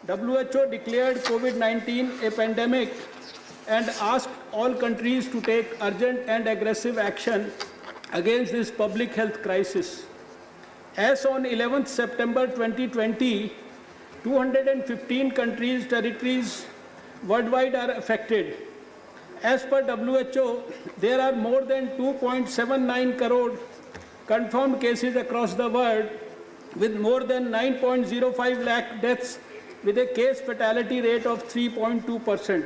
WHO declared COVID-19 a pandemic and asked all countries to take urgent and aggressive action against this public health crisis. As on 11th September 2020, 215 countries, territories worldwide are affected. As per WHO, there are more than 2.79 crore confirmed cases across the world, with more than 9.05 lakh deaths, with a case fatality rate of 3.2%.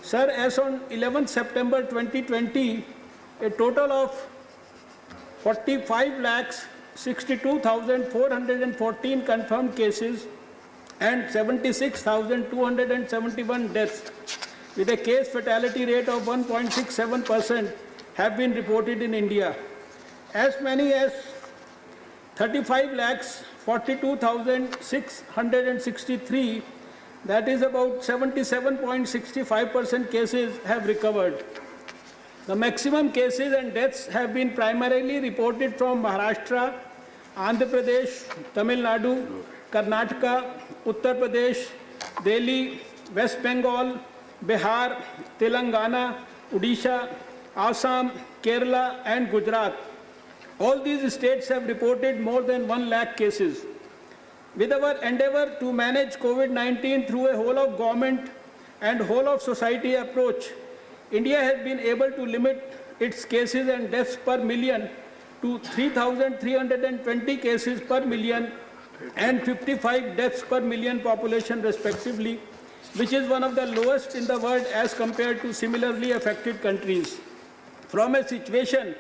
Sir, as on 11th September 2020, a total of 45,62,414 confirmed cases and 76,271 deaths, with a case fatality rate of 1.67% have been reported in India. As many as 35,42,663, that is about 77.65% cases have recovered. The maximum cases and deaths have been primarily reported from Maharashtra, Andhra Pradesh, Tamil Nadu, Karnataka, Uttar Pradesh, Delhi, West Bengal, Bihar, Telangana, Odisha, Assam, Kerala and Gujarat. All these states have reported more than 1 lakh cases. With our endeavor to manage COVID-19 through a whole of government and whole of society approach, India has been able to limit its cases and deaths per million to 3,320 cases per million and 55 deaths per million population respectively, which is one of the lowest in the world as compared to similarly affected countries. From a situation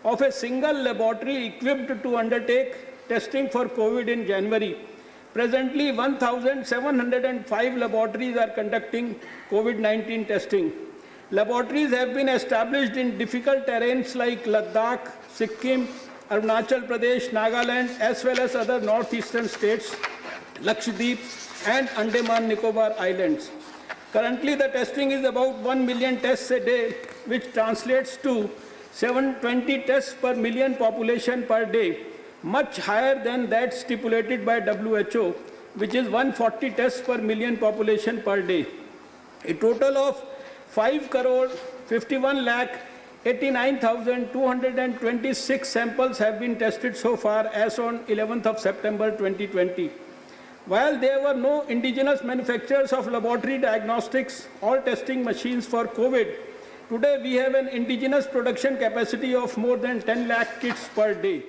of a single laboratory equipped to undertake testing for COVID in January, presently 1,705 laboratories are conducting COVID-19 testing. Laboratories have been established in difficult terrains like Ladakh, Sikkim, Arunachal Pradesh, Nagaland, as well as other northeastern states, Lakshadweep and Andaman Nicobar Islands. Currently, the testing is about 1 million tests a day, which translates to 720 tests per million population per day, much higher than that stipulated by WHO, which is 140 tests per million population per day. A total of 5,51,89,226 samples have been tested so far as on 11th of September 2020. While there were no indigenous manufacturers of laboratory diagnostics or testing machines for COVID, today we have an indigenous production capacity of more than 10 lakh kits per day.